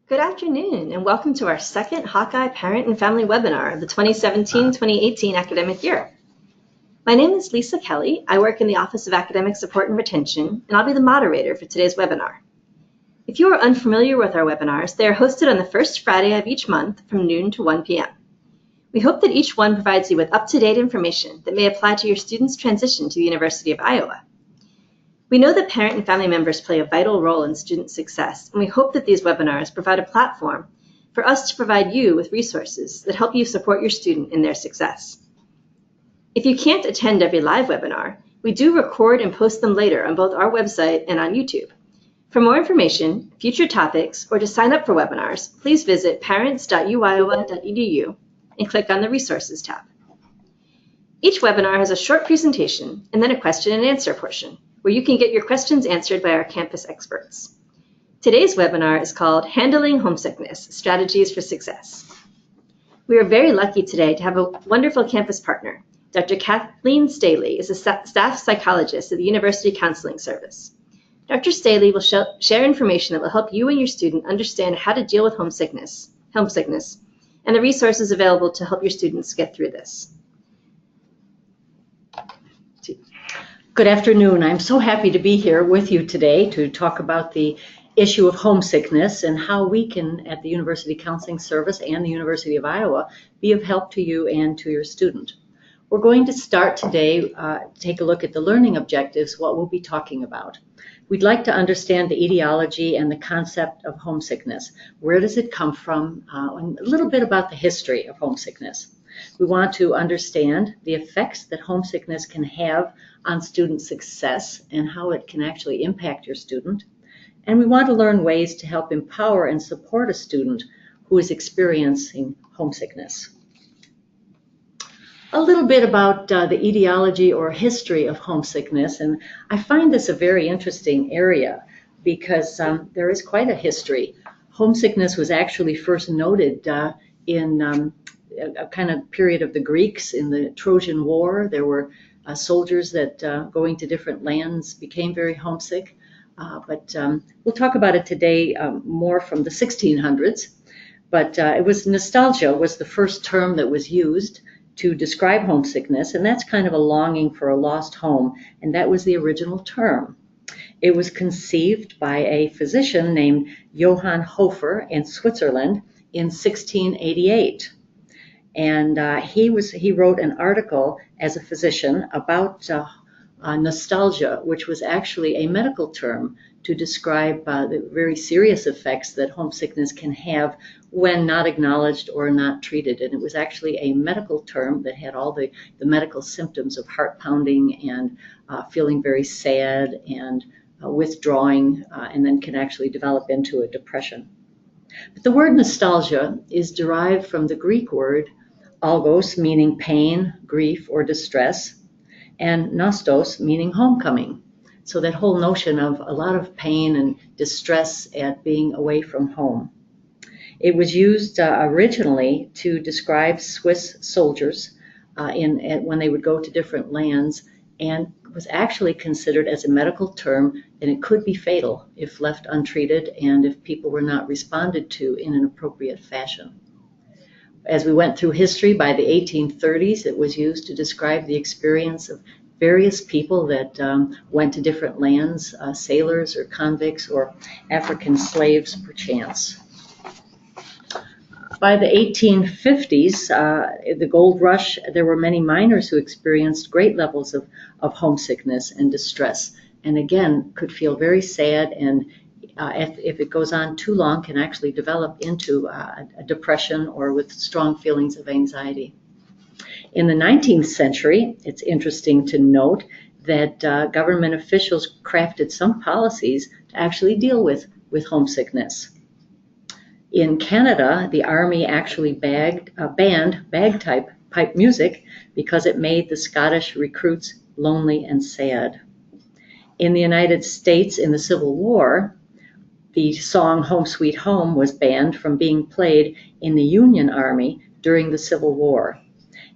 Good afternoon, and welcome to our second Hawkeye Parent and Family webinar of the 2017-2018 academic year. My name is Lisa Kelly. I work in the Office of Academic Support and Retention, and I'll be the moderator for today's webinar. If you are unfamiliar with our webinars, they are hosted on the first Friday of each month from noon to 1 p.m. We hope that each one provides you with up-to-date information that may apply to your students' transition to the University of Iowa. We know that parent and family members play a vital role in student success, and we hope that these webinars provide a platform for us to provide you with resources that help you support your student in their success. If you can't attend every live webinar, we do record and post them later on both our website and on YouTube. For more information, future topics, or to sign up for webinars, please visit parents.uiowa.edu and click on the Resources tab. Each webinar has a short presentation and then a question and answer portion, where you can get your questions answered by our campus experts. Today's webinar is called Handling Homesickness, Strategies for Success. We are very lucky today to have a wonderful campus partner. Dr. Kathleen Staley is a staff psychologist at the University Counseling Service. Dr. Staley will share information that will help you and your student understand how to deal with homesickness, and the resources available to help your students get through this. Good afternoon. I'm so happy to be here with you today to talk about the issue of homesickness and how we can, at the University Counseling Service and the University of Iowa, be of help to you and to your student. We're going to start today, take a look at the learning objectives, what we'll be talking about. We'd like to understand the etiology and the concept of homesickness. Where does it come from? And a little bit about the history of homesickness. We want to understand the effects that homesickness can have on student success and how it can actually impact your student. And we want to learn ways to help empower and support a student who is experiencing homesickness. A little bit about the etiology or history of homesickness, and I find this a very interesting area because there is quite a history. Homesickness was actually first noted in a kind of period of the Greeks in the Trojan War. There were soldiers that going to different lands became very homesick, but we'll talk about it today more from the 1600s. But it was nostalgia was the first term that was used to describe homesickness, and that's kind of a longing for a lost home, and that was the original term. It was conceived by a physician named Johann Hofer in Switzerland in 1688. And he wrote an article as a physician about nostalgia, which was actually a medical term to describe the very serious effects that homesickness can have when not acknowledged or not treated. And it was actually a medical term that had all the medical symptoms of heart pounding and feeling very sad and withdrawing, and then can actually develop into a depression. But the word nostalgia is derived from the Greek word algos, meaning pain, grief, or distress, and nostos, meaning homecoming. So that whole notion of a lot of pain and distress at being away from home. It was used originally to describe Swiss soldiers when they would go to different lands, and was actually considered as a medical term, and it could be fatal if left untreated and if people were not responded to in an appropriate fashion. As we went through history, by the 1830s, it was used to describe the experience of various people that went to different lands, sailors or convicts or African slaves, perchance. By the 1850s, the gold rush, there were many miners who experienced great levels of homesickness and distress, and again, could feel very sad, and if it goes on too long, can actually develop into a depression or with strong feelings of anxiety. In the 19th century, it's interesting to note that government officials crafted some policies to actually deal with homesickness. In Canada, the Army actually banned bagpipe music because it made the Scottish recruits lonely and sad. In the United States, in the Civil War, the song Home Sweet Home was banned from being played in the Union Army during the Civil War.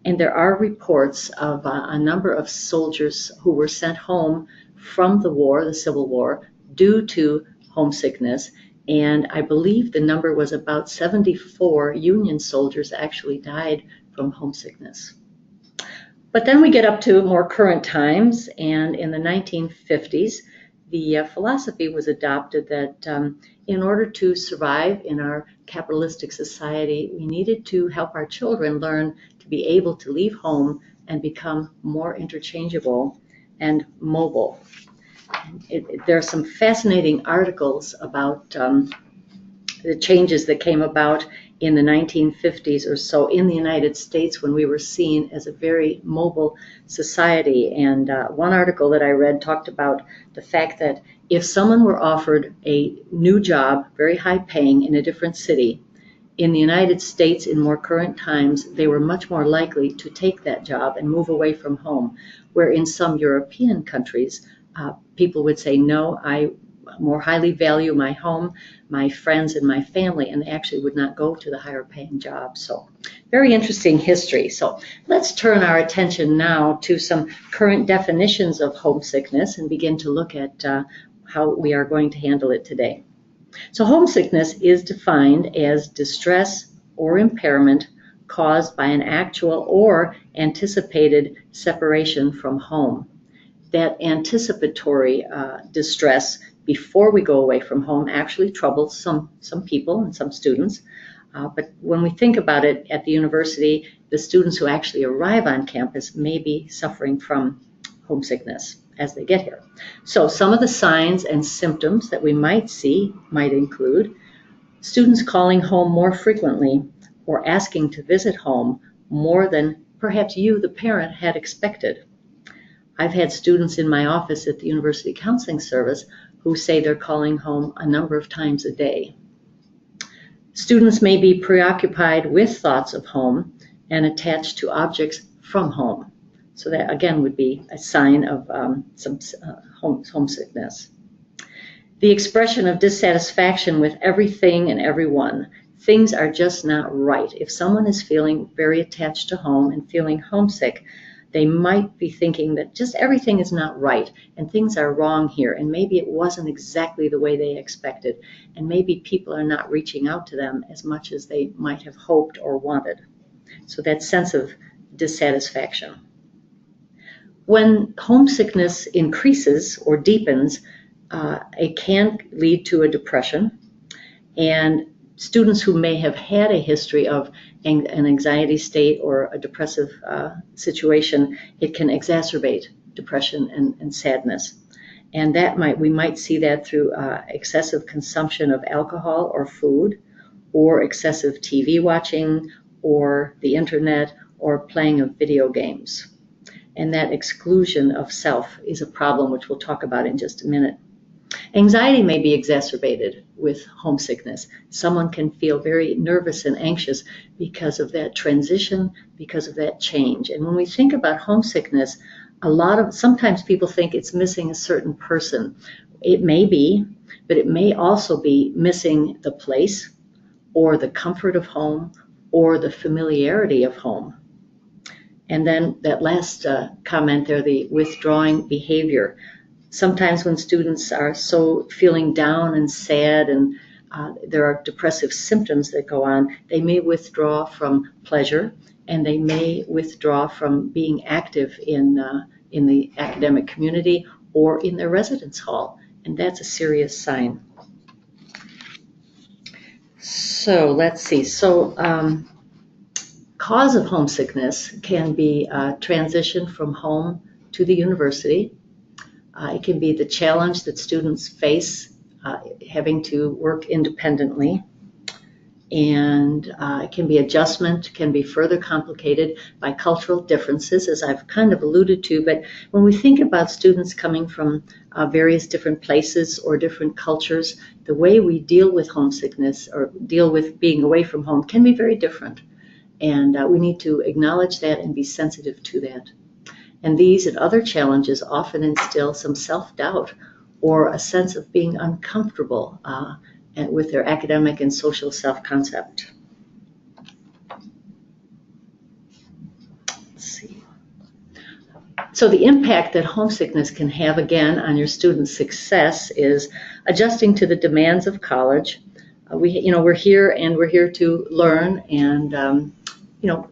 And there are reports of a number of soldiers who were sent home from the war, the Civil War, due to homesickness, And I believe the number was about 74 Union soldiers actually died from homesickness. But then we get up to more current times, and in the 1950s, the philosophy was adopted that in order to survive in our capitalistic society, we needed to help our children learn to be able to leave home and become more interchangeable and mobile. There are some fascinating articles about the changes that came about in the 1950s or so in the United States when we were seen as a very mobile society. And one article that I read talked about the fact that if someone were offered a new job, very high paying, in a different city, in the United States in more current times, they were much more likely to take that job and move away from home, where in some European countries, people would say, no, I more highly value my home, my friends, and my family, and they actually would not go to the higher paying job. So very interesting history. So let's turn our attention now to some current definitions of homesickness and begin to look at how we are going to handle it today. So homesickness is defined as distress or impairment caused by an actual or anticipated separation from home. That anticipatory distress before we go away from home actually troubles some people and some students. But when we think about it at the university, the students who actually arrive on campus may be suffering from homesickness as they get here. So some of the signs and symptoms that we might see might include students calling home more frequently or asking to visit home more than perhaps you, the parent, had expected. I've had students in my office at the University Counseling Service who say they're calling home a number of times a day. Students may be preoccupied with thoughts of home and attached to objects from home. So that, again, would be a sign of some homesickness. The expression of dissatisfaction with everything and everyone. Things are just not right. If someone is feeling very attached to home and feeling homesick, they might be thinking that just everything is not right and things are wrong here, and maybe it wasn't exactly the way they expected, and maybe people are not reaching out to them as much as they might have hoped or wanted. So that sense of dissatisfaction. When homesickness increases or deepens, it can lead to a depression, and students who may have had a history of an anxiety state or a depressive situation, it can exacerbate depression and sadness. And we might see that through excessive consumption of alcohol or food, or excessive TV watching, or the internet, or playing of video games. And that exclusion of self is a problem, which we'll talk about in just a minute. Anxiety may be exacerbated with homesickness. Someone can feel very nervous and anxious because of that transition, because of that change. And when we think about homesickness, sometimes people think it's missing a certain person. It may be, but it may also be missing the place, or the comfort of home, or the familiarity of home. And then that last comment there, the withdrawing behavior. Sometimes when students are so feeling down and sad and there are depressive symptoms that go on, they may withdraw from pleasure, and they may withdraw from being active in the academic community or in their residence hall. And that's a serious sign. So let's see. Cause of homesickness can be transition from home to the university. It can be the challenge that students face having to work independently. And it can be adjustment, can be further complicated by cultural differences, as I've kind of alluded to. But when we think about students coming from various different places or different cultures, the way we deal with homesickness or deal with being away from home can be very different. And we need to acknowledge that and be sensitive to that. And these and other challenges often instill some self-doubt or a sense of being uncomfortable with their academic and social self-concept. Let's see. So the impact that homesickness can have, again, on your students' success is adjusting to the demands of college. We're here to learn and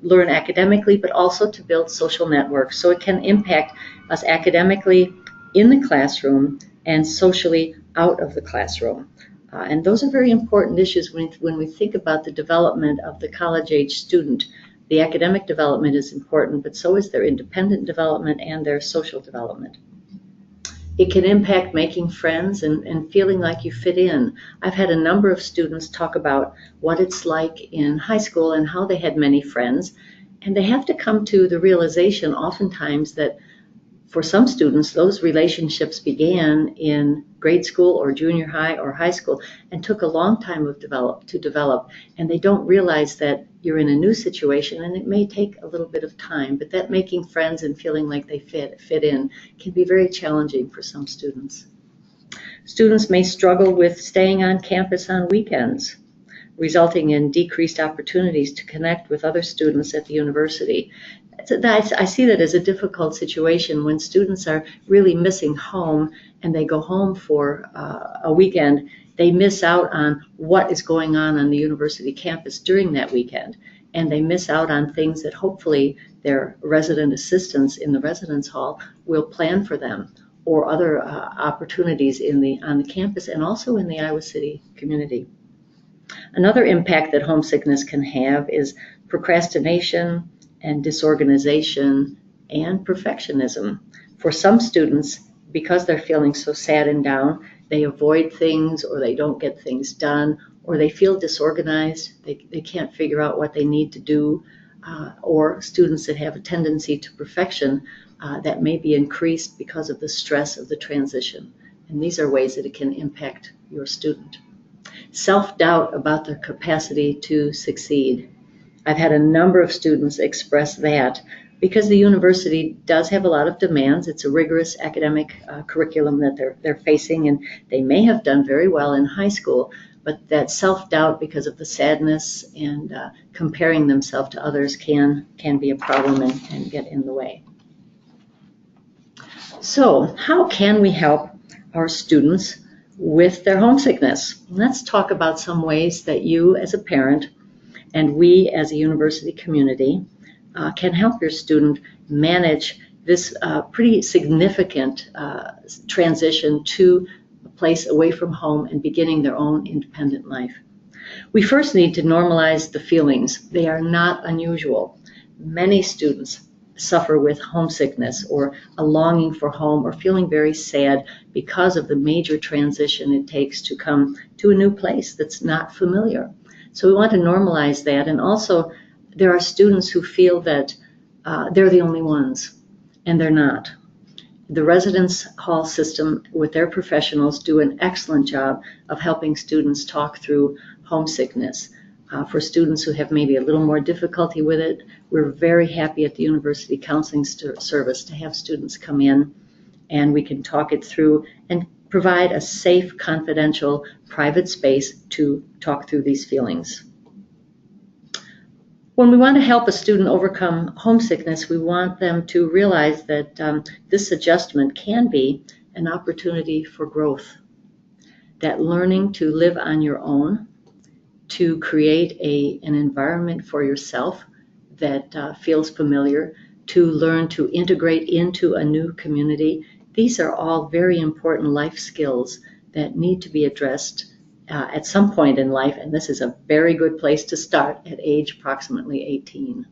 learn academically, but also to build social networks. So it can impact us academically in the classroom and socially out of the classroom. And those are very important issues when we think about the development of the college-age student. The academic development is important, but so is their independent development and their social development. It can impact making friends and feeling like you fit in. I've had a number of students talk about what it's like in high school and how they had many friends, and they have to come to the realization oftentimes that for some students, those relationships began in grade school or junior high or high school and took a long time to develop, and they don't realize that you're in a new situation and it may take a little bit of time, but that making friends and feeling like they fit in can be very challenging for some students. Students may struggle with staying on campus on weekends, resulting in decreased opportunities to connect with other students at the university. I see that as a difficult situation when students are really missing home and they go home for a weekend. They miss out on what is going on the university campus during that weekend, and they miss out on things that hopefully their resident assistants in the residence hall will plan for them, or other opportunities on the campus and also in the Iowa City community. Another impact that homesickness can have is procrastination and disorganization and perfectionism. For some students, because they're feeling so sad and down, they avoid things, or they don't get things done, or they feel disorganized. They can't figure out what they need to do, or students that have a tendency to perfection that may be increased because of the stress of the transition. And these are ways that it can impact your student. Self-doubt about their capacity to succeed. I've had a number of students express that because the university does have a lot of demands. It's a rigorous academic curriculum that they're facing, and they may have done very well in high school, but that self-doubt because of the sadness and comparing themselves to others can be a problem and get in the way. So how can we help our students with their homesickness? Let's talk about some ways that you as a parent and we as a university community can help your student manage this pretty significant transition to a place away from home and beginning their own independent life. We first need to normalize the feelings. They are not unusual. Many students suffer with homesickness or a longing for home or feeling very sad because of the major transition it takes to come to a new place that's not familiar. So we want to normalize that. And also, there are students who feel that they're the only ones, and they're not. The residence hall system with their professionals do an excellent job of helping students talk through homesickness. For students who have maybe a little more difficulty with it, we're very happy at the University Counseling Service to have students come in, and we can talk it through and provide a safe, confidential, private space to talk through these feelings. When we want to help a student overcome homesickness, we want them to realize that this adjustment can be an opportunity for growth, that learning to live on your own, to create an environment for yourself that feels familiar, to learn to integrate into a new community. These are all very important life skills that need to be addressed at some point in life, and this is a very good place to start at age approximately 18.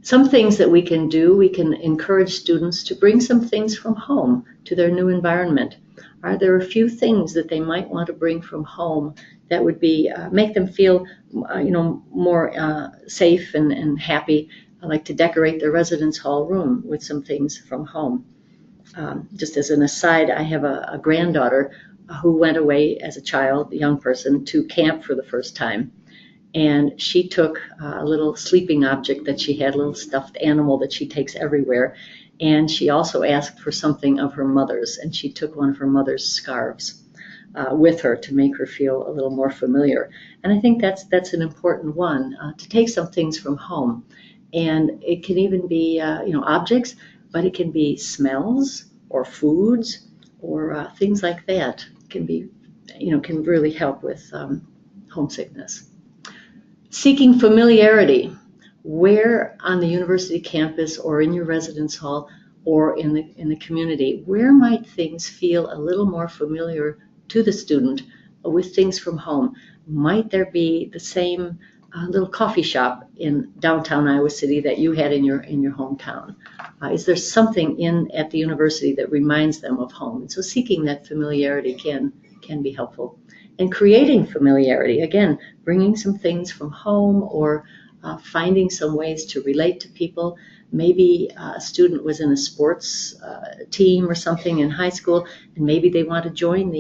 Some things that we can do, we can encourage students to bring some things from home to their new environment. Are there a few things that they might want to bring from home that would be make them feel more safe and happy? I like to decorate their residence hall room with some things from home. Just as an aside, I have a granddaughter who went away as a child, a young person, to camp for the first time. And she took a little sleeping object that she had, a little stuffed animal that she takes everywhere. And she also asked for something of her mother's, and she took one of her mother's scarves with her to make her feel a little more familiar. And I think that's an important one, to take some things from home. And it can even be objects. but it can be smells or foods or things like that can really help with homesickness. Seeking familiarity. Where on the university campus or in your residence hall or in the community, where might things feel a little more familiar to the student with things from home? Might there be the same little coffee shop in downtown Iowa City that you had in your hometown? Is there something at the university that reminds them of home? And so seeking that familiarity can be helpful. And creating familiarity, again, bringing some things from home or finding some ways to relate to people. Maybe a student was in a sports team or something in high school, and maybe they want to join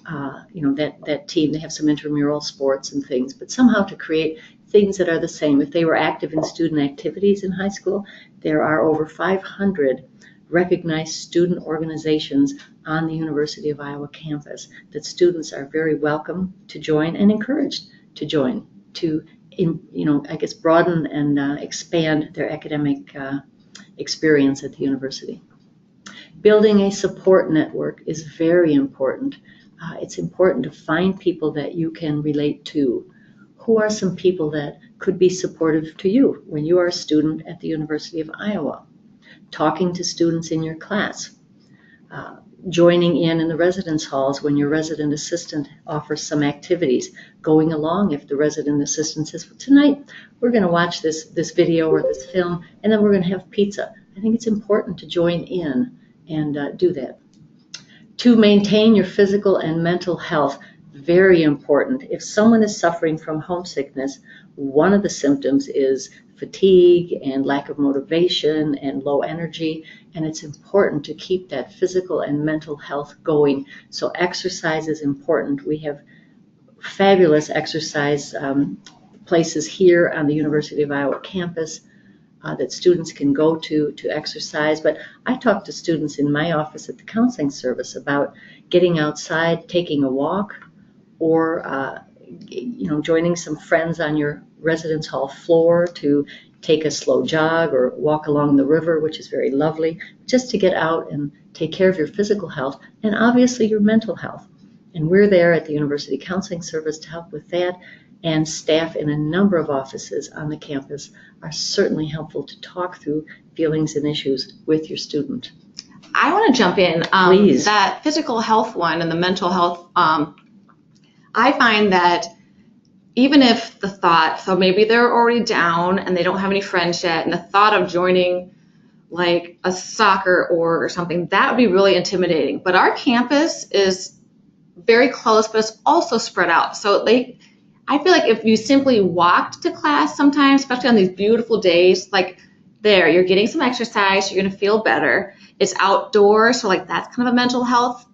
that team. They have some intramural sports and things, but somehow to create things that are the same. If they were active in student activities in high school, there are over 500 recognized student organizations on the University of Iowa campus that students are very welcome to join and encouraged to join to, broaden and expand their academic experience at the university. Building a support network is very important. It's important to find people that you can relate to. Who are some people that could be supportive to you when you are a student at the University of Iowa? Talking to students in your class, joining in the residence halls when your resident assistant offers some activities, going along if the resident assistant says, well, tonight we're going to watch this video or this film, and then we're going to have pizza. I think it's important to join in and do that. To maintain your physical and mental health, very important. If someone is suffering from homesickness, one of the symptoms is fatigue and lack of motivation and low energy, and it's important to keep that physical and mental health going. So exercise is important. We have fabulous exercise places here on the University of Iowa campus that students can go to exercise. But I talk to students in my office at the counseling service about getting outside, taking a walk, or joining some friends on your residence hall floor to take a slow jog or walk along the river, which is very lovely, just to get out and take care of your physical health and obviously your mental health. And we're there at the University Counseling Service to help with that, and staff in a number of offices on the campus are certainly helpful to talk through feelings and issues with your student. I want to jump in. Please. That physical health one and the mental health, I find that even if the thought, so maybe they're already down and they don't have any friends yet, and the thought of joining like a soccer org or something, that would be really intimidating. But our campus is very close, but it's also spread out. So I feel like if you simply walked to class sometimes, especially on these beautiful days, like you're getting some exercise, you're going to feel better. It's outdoors, so like that's kind of a mental health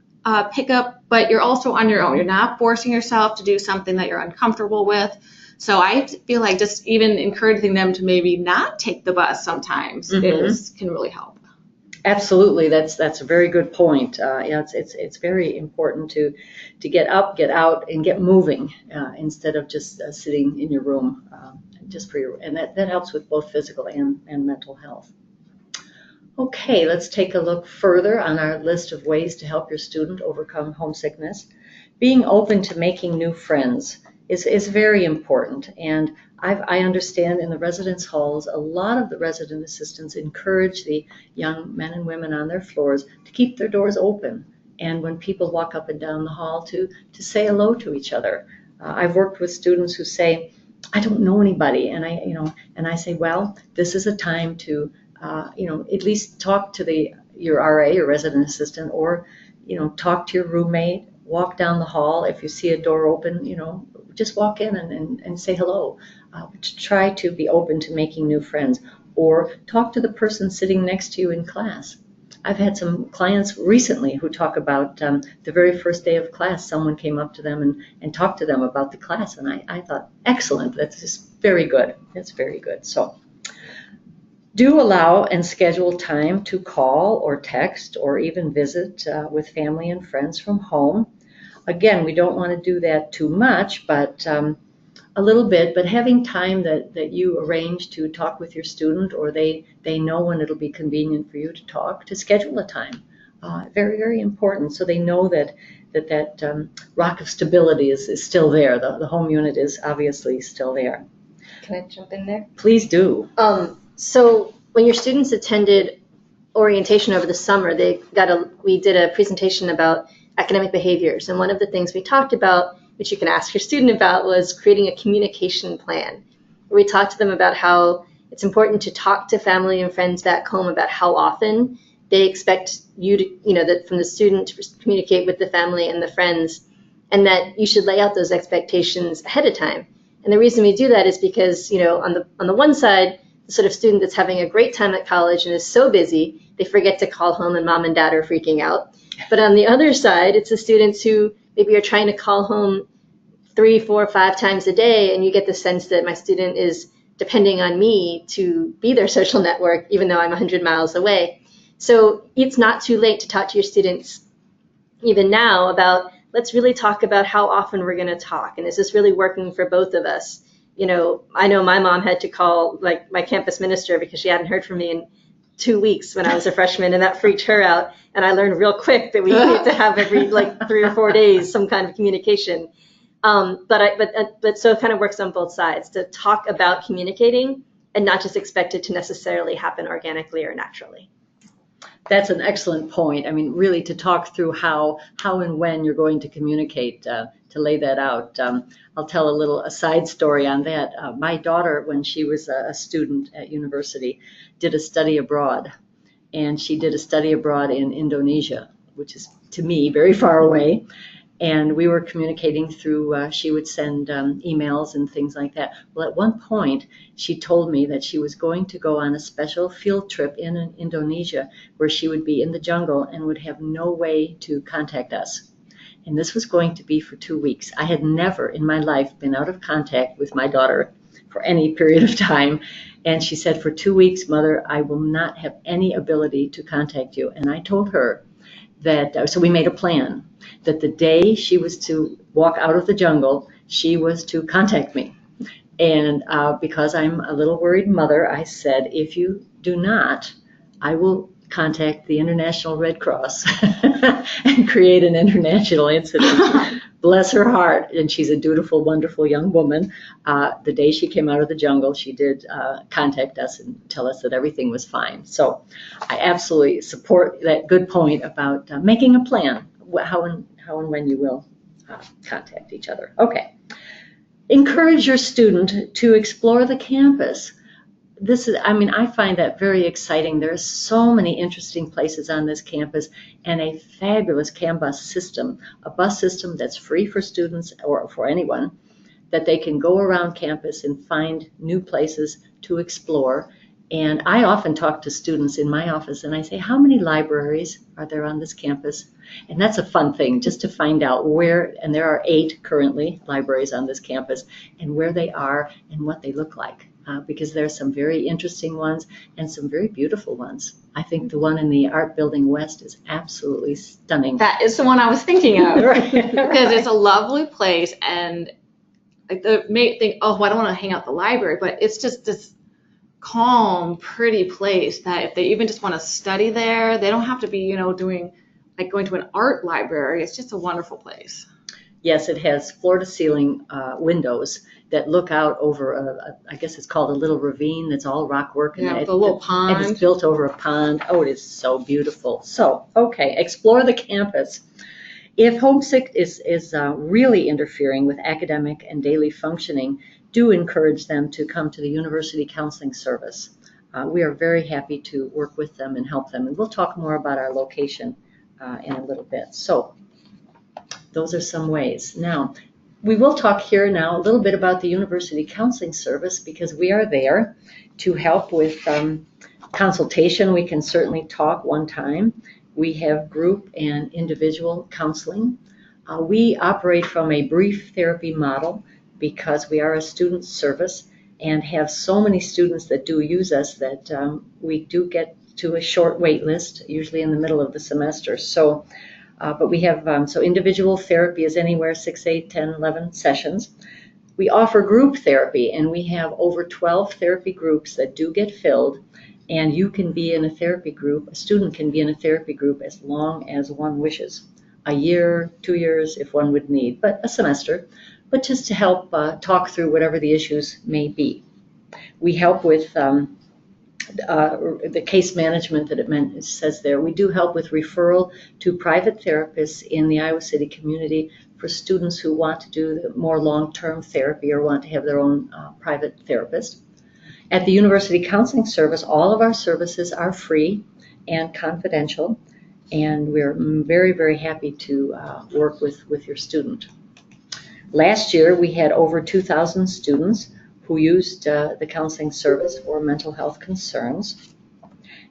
pickup, but you're also on your own. You're not forcing yourself to do something that you're uncomfortable with. So I feel like just even encouraging them to maybe not take the bus sometimes can really help. Absolutely, that's a very good point. It's very important to get up, get out, and get moving instead of just sitting in your room and that helps with both physical and mental health. Okay, let's take a look further on our list of ways to help your student overcome homesickness. Being open to making new friends is very important, and I understand in the residence halls, a lot of the resident assistants encourage the young men and women on their floors to keep their doors open, and when people walk up and down the hall to say hello to each other. I've worked with students who say, I don't know anybody, and I say, well, this is a time to at least talk to your RA, your resident assistant, or talk to your roommate, walk down the hall. If you see a door open, just walk in and say hello. To try to be open to making new friends, or talk to the person sitting next to you in class. I've had some clients recently who talk about the very first day of class, someone came up to them and talked to them about the class, and I thought, excellent, that's just very good. That's very good. So do allow and schedule time to call or text or even visit with family and friends from home. Again, we don't want to do that too much, but A little bit, but having time that you arrange to talk with your student, or they know when it'll be convenient for you to talk, to schedule a time. Very, very important, so they know that rock of stability is still there. The home unit is obviously still there. Can I jump in there? Please do. So when your students attended orientation over the summer, we did a presentation about academic behaviors, and one of the things we talked about, which you can ask your student about, was creating a communication plan. We talked to them about how it's important to talk to family and friends back home about how often they expect you to, that from the student to communicate with the family and the friends, and that you should lay out those expectations ahead of time. And the reason we do that is because, on the one side, the sort of student that's having a great time at college and is so busy, they forget to call home and mom and dad are freaking out. But on the other side, it's the students who maybe are trying to call home 3, 4, 5 times a day, and you get the sense that my student is depending on me to be their social network, even though I'm 100 miles away. So it's not too late to talk to your students, even now, about let's really talk about how often we're going to talk, and is this really working for both of us? I know my mom had to call my campus minister because she hadn't heard from me in 2 weeks when I was a freshman, and that freaked her out. And I learned real quick that we need to have every 3 or 4 days some kind of communication. But so it kind of works on both sides to talk about communicating and not just expect it to necessarily happen organically or naturally. That's an excellent point. I mean, really to talk through how and when you're going to communicate, to lay that out. I'll tell a side story on that. My daughter, when she was a student at university, did a study abroad. And she did a study abroad in Indonesia, which is, to me, very far away. And we were communicating through, she would send emails and things like that. Well, at one point, she told me that she was going to go on a special field trip in Indonesia where she would be in the jungle and would have no way to contact us. And this was going to be for 2 weeks. I had never in my life been out of contact with my daughter for any period of time. And she said, for 2 weeks, Mother, I will not have any ability to contact you. And I told her that, so we made a plan, that the day she was to walk out of the jungle, she was to contact me. And because I'm a little worried mother, I said, if you do not, I will contact the International Red Cross and create an international incident. Bless her heart. And she's a dutiful, wonderful young woman. The day she came out of the jungle, she did contact us and tell us that everything was fine. So I absolutely support that good point about making a plan, how and when you will contact each other. Okay. Encourage your student to explore the campus. I find that very exciting. There are so many interesting places on this campus and a fabulous CAN system, a bus system that's free for students or for anyone, that they can go around campus and find new places to explore. And I often talk to students in my office and I say, how many libraries are there on this campus? And that's a fun thing, just to find out where, and there are 8 currently libraries on this campus, and where they are and what they look like. Because there are some very interesting ones and some very beautiful ones. I think the one in the Art Building West is absolutely stunning. That is the one I was thinking of. Right. Because it's a lovely place, and they may think, oh, I don't want to hang out at the library, but it's just this calm, pretty place that if they even just want to study there, they don't have to be, doing going to an art library. It's just a wonderful place. Yes, it has floor-to-ceiling windows that look out over, I guess it's called a little ravine that's all rock work. Yeah, with a little pond. And it's built over a pond. Oh, it is so beautiful. So, okay, explore the campus. If homesick is really interfering with academic and daily functioning, do encourage them to come to the University Counseling Service. We are very happy to work with them and help them. And we'll talk more about our location in a little bit. So, those are some ways. Now, we will talk here now a little bit about the University Counseling Service because we are there to help with consultation. We can certainly talk one time. We have group and individual counseling. We operate from a brief therapy model because we are a student service and have so many students that do use us that we do get to a short wait list, usually in the middle of the semester. So. But we have, so individual therapy is anywhere 6, 8, 10, 11 sessions. We offer group therapy, and we have over 12 therapy groups that do get filled, and you can be in a therapy group, a student can be in a therapy group as long as one wishes. A year, 2 years if one would need, but a semester, but just to help talk through whatever the issues may be. We help with the case management that it says there. We do help with referral to private therapists in the Iowa City community for students who want to do the more long-term therapy or want to have their own private therapist. At the University Counseling Service, all of our services are free and confidential, and we're very, very happy to work with your student. Last year, we had over 2,000 students who used the counseling service for mental health concerns.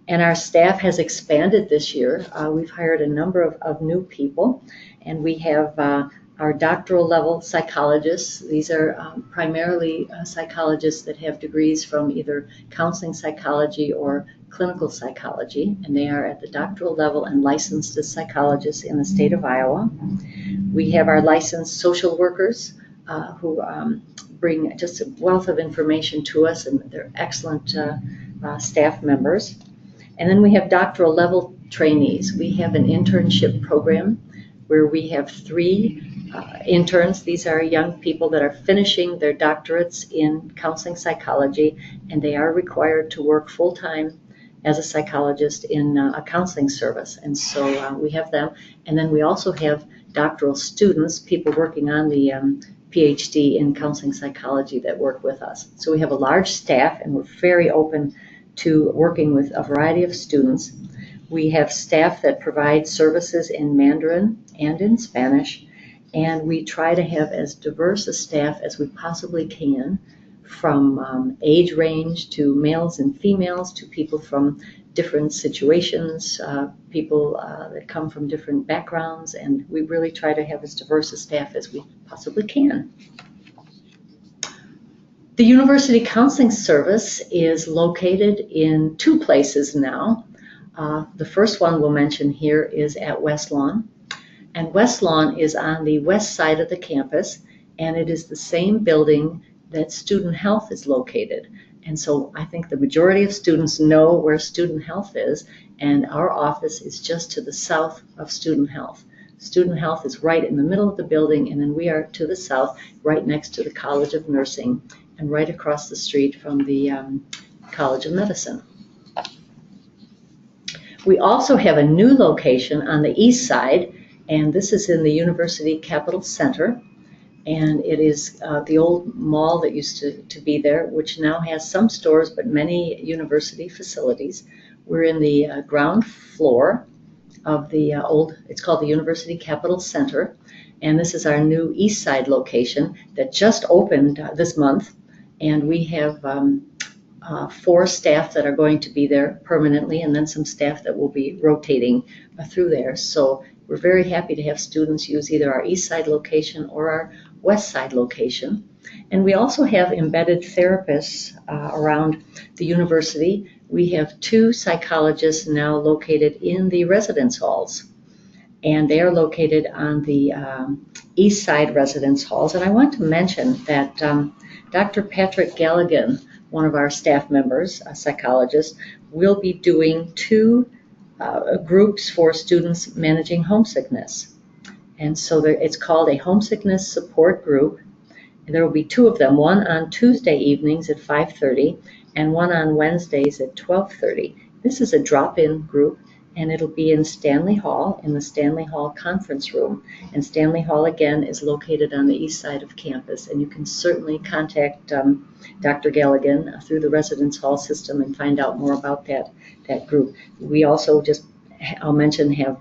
And our staff has expanded this year. We've hired a number of new people, and we have our doctoral level psychologists. These are primarily psychologists that have degrees from either counseling psychology or clinical psychology, and they are at the doctoral level and licensed as psychologists in the state of Iowa. We have our licensed social workers who bring just a wealth of information to us, and they're excellent staff members. And then we have doctoral level trainees. We have an internship program where we have 3 interns. These are young people that are finishing their doctorates in counseling psychology, and they are required to work full-time as a psychologist in a counseling service. And so we have them. And then we also have doctoral students, people working on the PhD in counseling psychology that work with us. So we have a large staff, and we're very open to working with a variety of students. We have staff that provide services in Mandarin and in Spanish, and we try to have as diverse a staff as we possibly can, from age range to males and females to people from different situations, people that come from different backgrounds, and we really try to have as diverse a staff as we possibly can. The University Counseling Service is located in 2 places now. The first one we'll mention here is at West Lawn, and West Lawn is on the west side of the campus, and it is the same building that Student Health is located. And so I think the majority of students know where Student Health is, and our office is just to the south of Student Health. Student Health is right in the middle of the building, and then we are to the south, right next to the College of Nursing, and right across the street from the College of Medicine. We also have a new location on the east side, and this is in the University Capitol Center. And it is the old mall that used to be there, which now has some stores, but many university facilities. We're in the ground floor of the it's called the University Capitol Center, and this is our new East Side location that just opened this month, and we have 4 staff that are going to be there permanently, and then some staff that will be rotating through there. So we're very happy to have students use either our East Side location or our West Side location. And we also have embedded therapists around the university. We have 2 psychologists now located in the residence halls, and they are located on the East Side residence halls. And I want to mention that Dr. Patrick Galligan, one of our staff members, a psychologist, will be doing 2 groups for students managing homesickness. And so it's called a homesickness support group. And there will be 2 of them, one on Tuesday evenings at 5:30 and one on Wednesdays at 12:30. This is a drop-in group, and it'll be in Stanley Hall, in the Stanley Hall conference room. And Stanley Hall, again, is located on the east side of campus. And you can certainly contact Dr. Galligan through the residence hall system and find out more about that group. We also I'll mention, have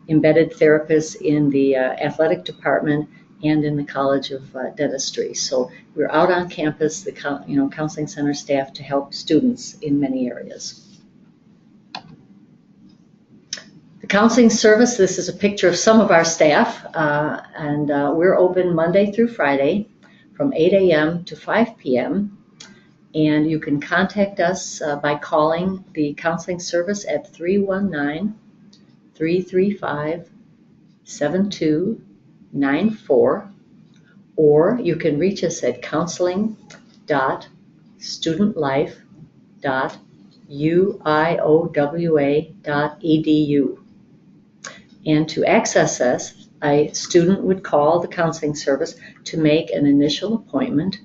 embedded therapists in the athletic department and in the College of Dentistry. So we're out on campus, the counseling center staff, to help students in many areas. The counseling service, this is a picture of some of our staff, and we're open Monday through Friday from 8 a.m. to 5 p.m. And you can contact us by calling the counseling service at 319-335-7294, or you can reach us at counseling.studentlife.uiowa.edu. And to access us, a student would call the counseling service to make an initial appointment,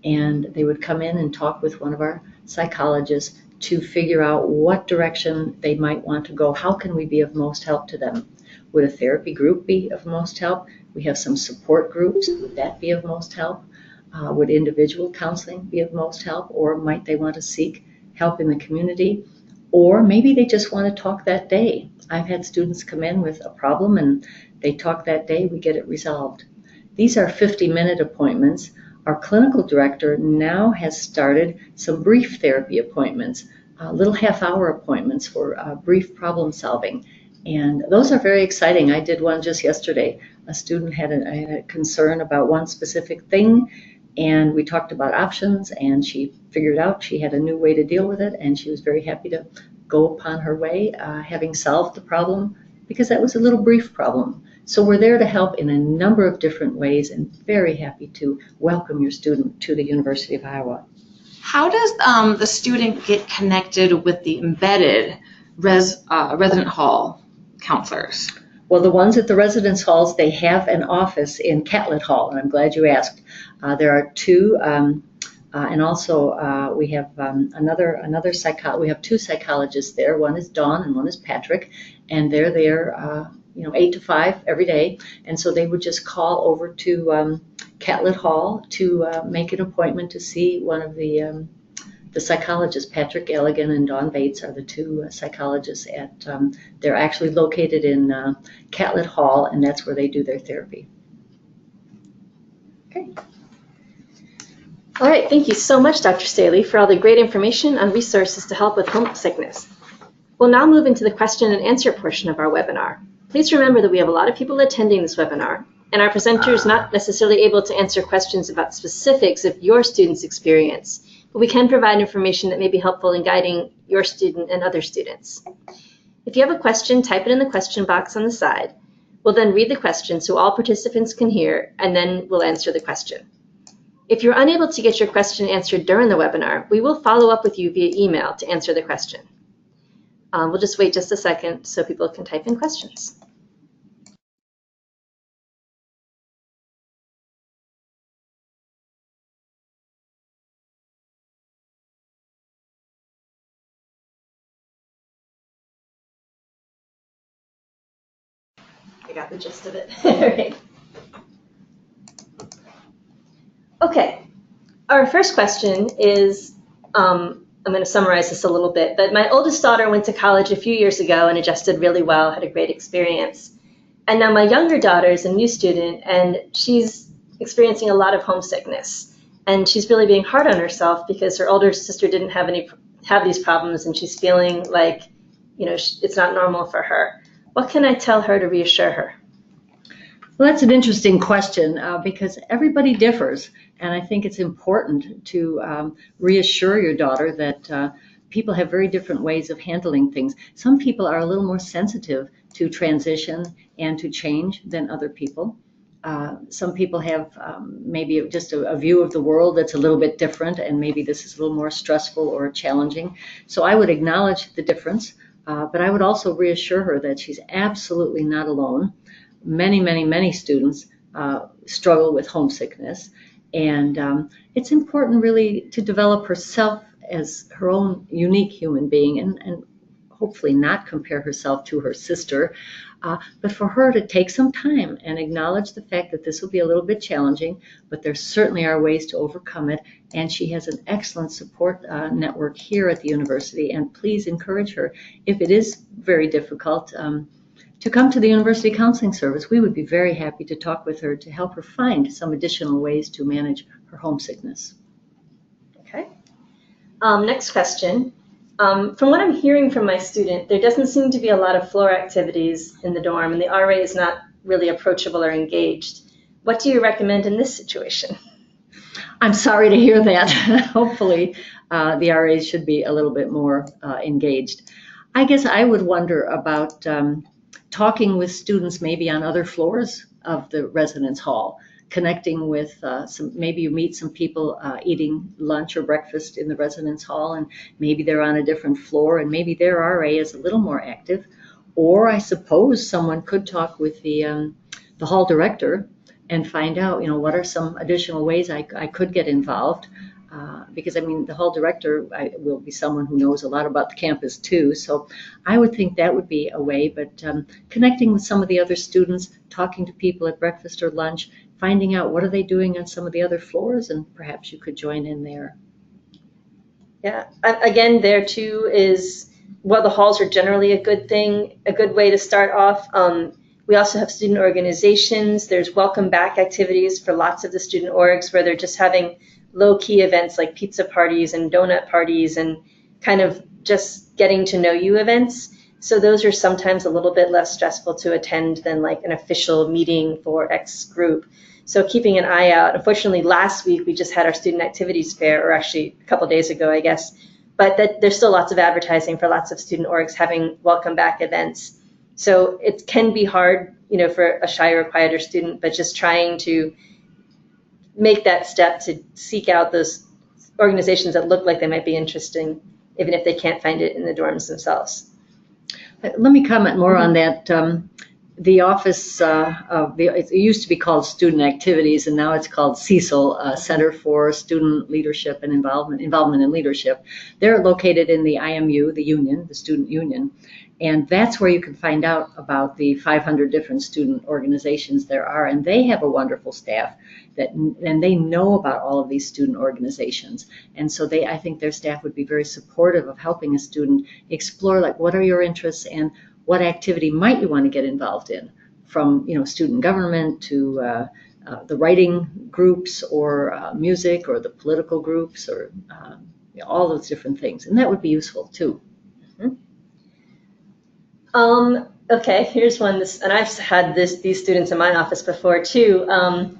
and they would come in and talk with one of our psychologists to figure out what direction they might want to go. How can we be of most help to them? Would a therapy group be of most help? We have some support groups. Would that be of most help? Would individual counseling be of most help? Or might they want to seek help in the community? Or maybe they just want to talk that day. I've had students come in with a problem and they talk that day, we get it resolved. These are 50-minute appointments. Our clinical director now has started some brief therapy appointments, little half-hour appointments for brief problem solving. And those are very exciting. I did one just yesterday. A student had a concern about one specific thing, and we talked about options, and she figured out she had a new way to deal with it, and she was very happy to go upon her way, having solved the problem, because that was a little brief problem. So we're there to help in a number of different ways, and very happy to welcome your student to the University of Iowa. How does the student get connected with the embedded resident hall counselors? Well, the ones at the residence halls, they have an office in Catlett Hall, and I'm glad you asked. There are two, and also we have we have two psychologists there. One is Dawn and one is Patrick, and they're there 8 to 5 every day. And so they would just call over to Catlett Hall to make an appointment to see one of the psychologists. Patrick Elligan and Dawn Bates are the two psychologists at, they're actually located in Catlett Hall, and that's where they do their therapy. Okay. All right, thank you so much, Dr. Staley, for all the great information on resources to help with homesickness. We'll now move into the question and answer portion of our webinar. Please remember that we have a lot of people attending this webinar, and our presenter is not necessarily able to answer questions about specifics of your student's experience, but we can provide information that may be helpful in guiding your student and other students. If you have a question, type it in the question box on the side. We'll then read the question so all participants can hear, and then we'll answer the question. If you're unable to get your question answered during the webinar, we will follow up with you via email to answer the question. We'll just wait just a second so people can type in questions. I got the gist of it. Right. Okay, our first question is, I'm going to summarize this a little bit, but my oldest daughter went to college a few years ago and adjusted really well, had a great experience. And now my younger daughter is a new student, and she's experiencing a lot of homesickness. And she's really being hard on herself because her older sister didn't have these problems, and she's feeling like, it's not normal for her. What can I tell her to reassure her? Well, that's an interesting question because everybody differs, and I think it's important to reassure your daughter that people have very different ways of handling things. Some people are a little more sensitive to transition and to change than other people. Some people have maybe just a view of the world that's a little bit different, and maybe this is a little more stressful or challenging. So I would acknowledge the difference, but I would also reassure her that she's absolutely not alone. Many students struggle with homesickness, and it's important really to develop herself as her own unique human being and hopefully not compare herself to her sister, but for her to take some time and acknowledge the fact that this will be a little bit challenging, but there certainly are ways to overcome it, and she has an excellent support network here at the university, and please encourage her, if it is very difficult, to come to the University Counseling Service. We would be very happy to talk with her to help her find some additional ways to manage her homesickness. Okay. Next question. From what I'm hearing from my student, there doesn't seem to be a lot of floor activities in the dorm, and the RA is not really approachable or engaged. What do you recommend in this situation? I'm sorry to hear that. Hopefully, the RAs should be a little bit more engaged. I guess I would wonder about talking with students maybe on other floors of the residence hall connecting with maybe you meet some people eating lunch or breakfast in the residence hall, and maybe they're on a different floor, and maybe their RA is a little more active. Or I suppose someone could talk with the hall director and find out, what are some additional ways I could get involved. Because the hall director will be someone who knows a lot about the campus too. So I would think that would be a way, but connecting with some of the other students, talking to people at breakfast or lunch, finding out what are they doing on some of the other floors, and perhaps you could join in there. Yeah, again, there too is, well, the halls are generally a good thing, a good way to start off. We also have student organizations. There's welcome back activities for lots of the student orgs where they're just having low-key events like pizza parties and donut parties and kind of just getting to know you events. So those are sometimes a little bit less stressful to attend than like an official meeting for X group. So keeping an eye out. Unfortunately, last week we just had our student activities fair, or actually a couple days ago, I guess. But there's still lots of advertising for lots of student orgs having welcome back events. So it can be hard, for a shy or quieter student, but just trying to make that step to seek out those organizations that look like they might be interesting, even if they can't find it in the dorms themselves. Let me comment more on that. The office, it used to be called Student Activities, and now it's called Cecil, Center for Student Leadership and Involvement in Leadership. They're located in the IMU, the union, the student union, and that's where you can find out about the 500 different student organizations there are, and they have a wonderful staff and they know about all of these student organizations. And so I think their staff would be very supportive of helping a student explore, like, what are your interests and what activity might you want to get involved in, from student government to the writing groups or music or the political groups or all those different things. And that would be useful too. Okay, here's one. And I've had these students in my office before too.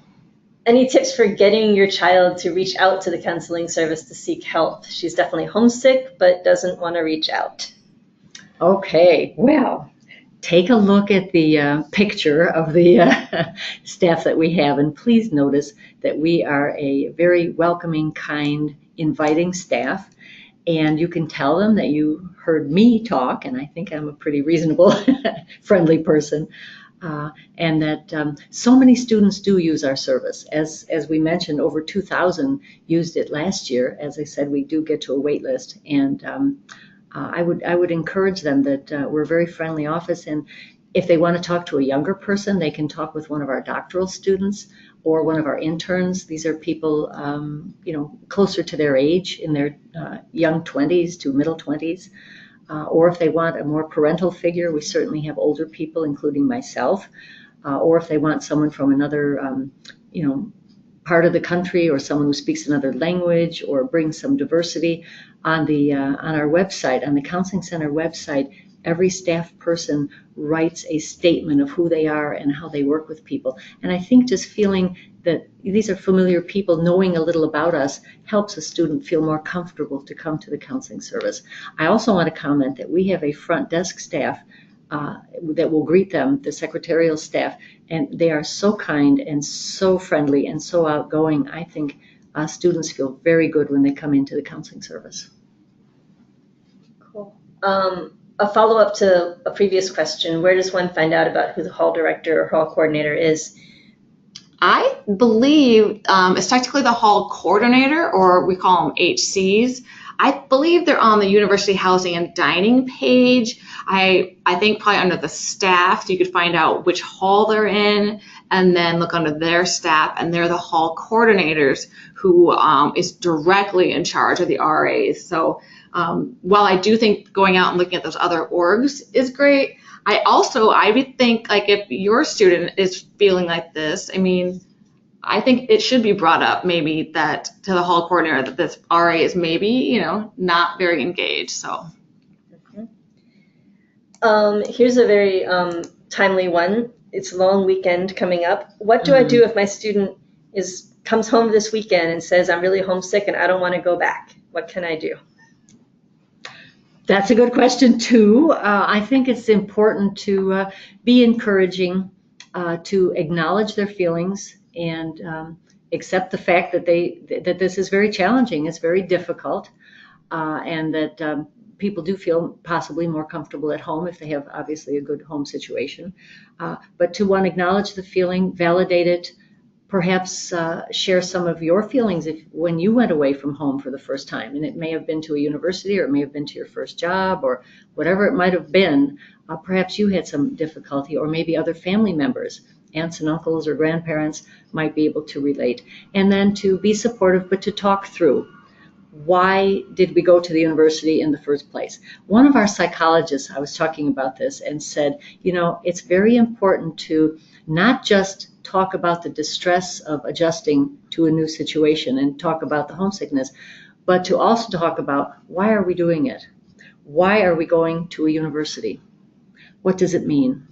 Any tips for getting your child to reach out to the counseling service to seek help? She's definitely homesick, but doesn't want to reach out. Okay, well, take a look at the picture of the staff that we have, and please notice that we are a very welcoming, kind, inviting staff. And you can tell them that you heard me talk, and I think I'm a pretty reasonable, friendly person, and that so many students do use our service. As we mentioned, over 2,000 used it last year. As I said, we do get to a wait list, and I would encourage them that we're a very friendly office, and if they want to talk to a younger person, they can talk with one of our doctoral students or one of our interns. These are people, closer to their age, in their young 20s to middle 20s. Or if they want a more parental figure, we certainly have older people, including myself. Or if they want someone from another, part of the country, or someone who speaks another language, or brings some diversity. On our website, on the Counseling Center website, every staff person writes a statement of who they are and how they work with people. And I think just feeling that these are familiar people, knowing a little about us, helps a student feel more comfortable to come to the counseling service. I also want to comment that we have a front desk staff that will greet them, the secretarial staff, and they are so kind and so friendly and so outgoing. I think students feel very good when they come into the counseling service. Cool. A follow-up to a previous question, where does one find out about who the hall director or hall coordinator is? I believe it's technically the hall coordinator, or we call them HCs. I believe they're on the University Housing and Dining page. I think probably under the staff, so you could find out which hall they're in, and then look under their staff, and they're the hall coordinators who is directly in charge of the RAs. So while I do think going out and looking at those other orgs is great, I would think, like, if your student is feeling like this, I think it should be brought up maybe that to the hall coordinator that this RA is maybe, not very engaged. So here's a very timely one. It's a long weekend coming up. What do I do if my student comes home this weekend and says, I'm really homesick and I don't want to go back? What can I do? That's a good question too. I think it's important to be encouraging, to acknowledge their feelings and accept the fact that that this is very challenging, it's very difficult, and that people do feel possibly more comfortable at home if they have obviously a good home situation. But to one, acknowledge the feeling, validate it, perhaps share some of your feelings when you went away from home for the first time. And it may have been to a university, or it may have been to your first job, or whatever it might have been. Perhaps you had some difficulty, or maybe other family members, aunts and uncles or grandparents, might be able to relate. And then to be supportive, but to talk through. Why did we go to the university in the first place? One of our psychologists, I was talking about this, and said, it's very important to not just talk about the distress of adjusting to a new situation and talk about the homesickness, but to also talk about, why are we doing it? Why are we going to a university? What does it mean?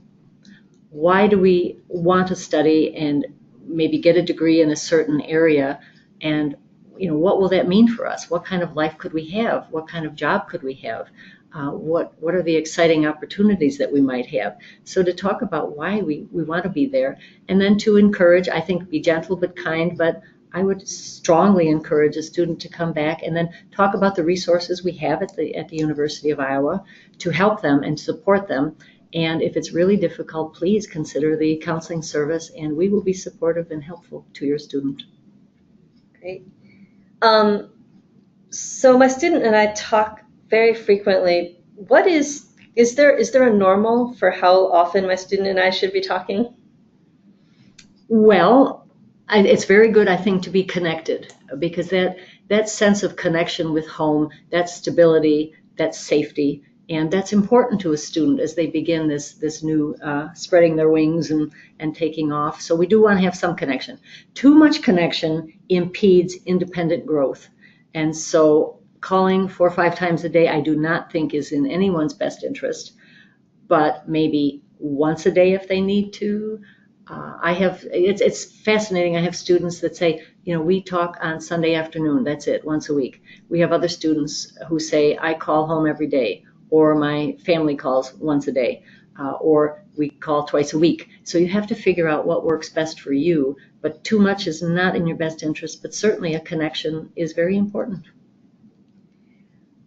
Why do we want to study and maybe get a degree in a certain area? And what will that mean for us? What kind of life could we have? What kind of job could we have? What are the exciting opportunities that we might have? So to talk about why we want to be there, and then to encourage, I think, be gentle but kind, but I would strongly encourage a student to come back and then talk about the resources we have at the University of Iowa to help them and support them. And if it's really difficult, please consider the counseling service, and we will be supportive and helpful to your student. Great. So my student and I talk very frequently. Is there a normal for how often my student and I should be talking? Well, it's very good, I think, to be connected, because that sense of connection with home, that stability, that safety, and that's important to a student as they begin this new spreading their wings and taking off. So we do want to have some connection. Too much connection impedes independent growth. And so calling 4 or 5 times a day, I do not think is in anyone's best interest, but maybe once a day if they need to. It's fascinating. I have students that say, we talk on Sunday afternoon. That's it, once a week. We have other students who say, I call home every day, or my family calls once a day, or we call twice a week. So you have to figure out what works best for you, but too much is not in your best interest, but certainly a connection is very important.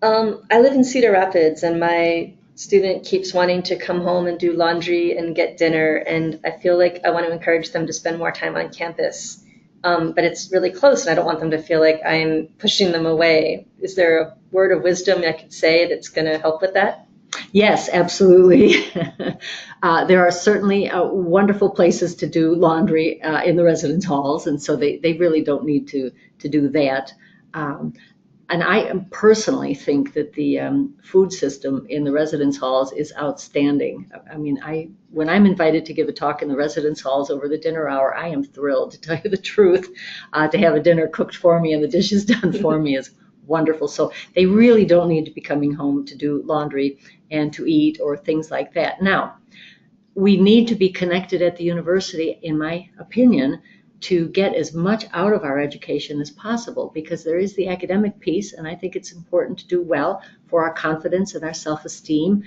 I live in Cedar Rapids, and my student keeps wanting to come home and do laundry and get dinner, and I feel like I want to encourage them to spend more time on campus. But it's really close, and I don't want them to feel like I'm pushing them away. Is there a word of wisdom I could say that's going to help with that? Yes, absolutely. There are certainly wonderful places to do laundry in the residence halls, and so they really don't need to do that. And I personally think that the food system in the residence halls is outstanding. I mean, when I'm invited to give a talk in the residence halls over the dinner hour, I am thrilled, to tell you the truth. To have a dinner cooked for me and the dishes done for me is wonderful. So they really don't need to be coming home to do laundry and to eat or things like that. Now, we need to be connected at the university, in my opinion, to get as much out of our education as possible, because there is the academic piece, and I think it's important to do well for our confidence and our self-esteem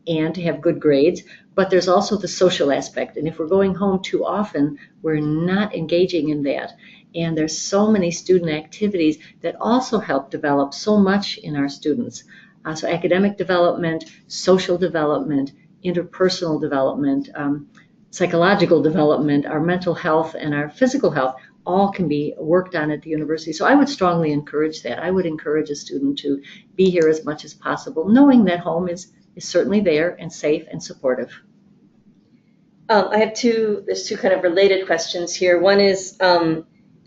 and to have good grades, but there's also the social aspect, and if we're going home too often, we're not engaging in that. And there's so many student activities that also help develop so much in our students. So academic development, social development, interpersonal development, psychological development, our mental health, and our physical health all can be worked on at the university. So I would strongly encourage that. I would encourage a student to be here as much as possible, knowing that home is certainly there and safe and supportive. There's two kind of related questions here. One is, how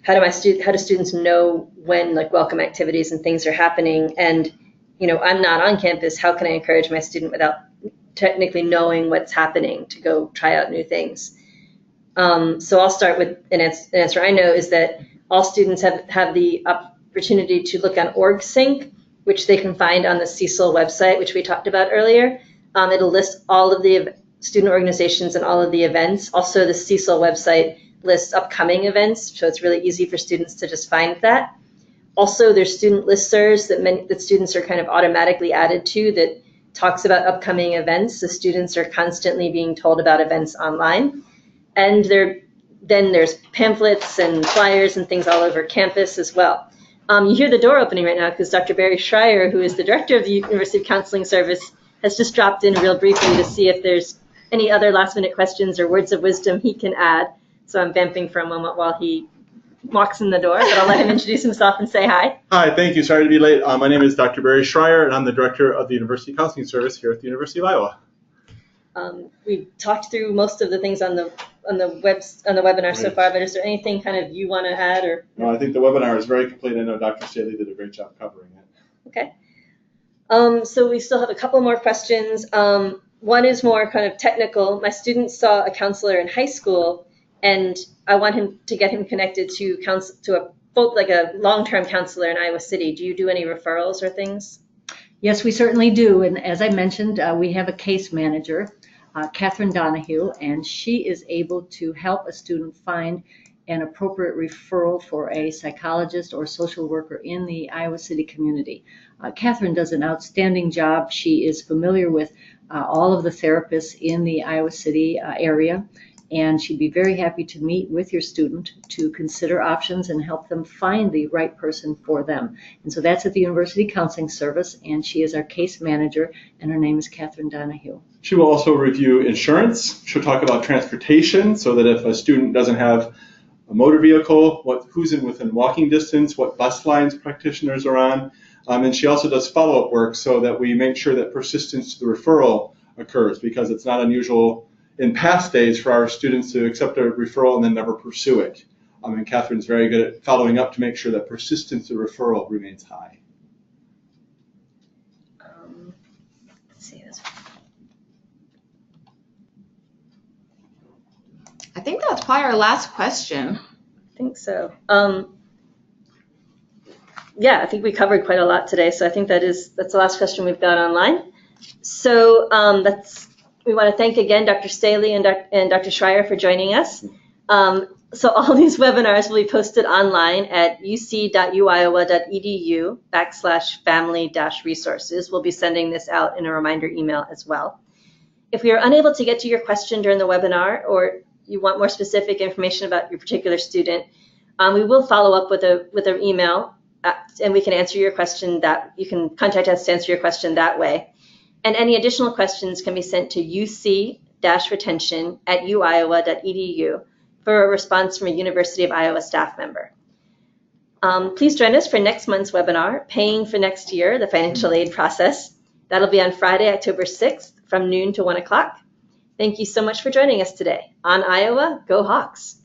do students know when welcome activities and things are happening? And, I'm not on campus. How can I encourage my student without technically knowing what's happening to go try out new things? So I'll start with an answer I know is that all students have the opportunity to look on OrgSync, which they can find on the Cecil website, which we talked about earlier. It'll list all of the student organizations and all of the events. Also, the Cecil website lists upcoming events, so it's really easy for students to just find that. Also, there's student listservs that students are kind of automatically added to that talks about upcoming events. The students are constantly being told about events online. And then there's pamphlets and flyers and things all over campus as well. You hear the door opening right now because Dr. Barry Schreier, who is the director of the University Counseling Service, has just dropped in real briefly to see if there's any other last-minute questions or words of wisdom he can add. So I'm vamping for a moment while he walks in the door, but I'll let him introduce himself and say hi. Hi, thank you. Sorry to be late. My name is Dr. Barry Schreier, and I'm the director of the University Counseling Service here at the University of Iowa. We've talked through most of the things on the webinar so far, but is there anything kind of you want to add? Or no, I think the webinar is very complete. I know Dr. Staley did a great job covering it. Okay. So we still have a couple more questions. One is more kind of technical. My student saw a counselor in high school, and I want him to get him connected to a long-term counselor in Iowa City. Do you do any referrals or things? Yes, we certainly do. And as I mentioned, we have a case manager, Catherine Donahue, and she is able to help a student find an appropriate referral for a psychologist or social worker in the Iowa City community. Catherine does an outstanding job. She is familiar with all of the therapists in the Iowa City area, and she'd be very happy to meet with your student to consider options and help them find the right person for them. And so that's at the University Counseling Service, and she is our case manager, and her name is Catherine Donahue. She will also review insurance. She'll talk about transportation, so that if a student doesn't have a motor vehicle, who's within walking distance, what bus lines practitioners are on. And she also does follow-up work so that we make sure that persistence to the referral occurs, because it's not unusual in past days for our students to accept a referral and then never pursue it. And Catherine's very good at following up to make sure that persistence to referral remains high. Let's see this. I think that's probably our last question. I think so. Yeah, I think we covered quite a lot today, so I think that's the last question we've got online. So we want to thank again Dr. Staley and Dr. Schreier for joining us. So all these webinars will be posted online at uc.uiowa.edu/family-resources. We'll be sending this out in a reminder email as well. If we are unable to get to your question during the webinar, or you want more specific information about your particular student, we will follow up with an email, and we can answer your question you can contact us to answer your question that way. And any additional questions can be sent to uc-retention@uiowa.edu for a response from a University of Iowa staff member. Please join us for next month's webinar, Paying for Next Year, the Financial Aid Process. That'll be on Friday, October 6th from noon to 1 o'clock. Thank you so much for joining us today. On Iowa, go Hawks!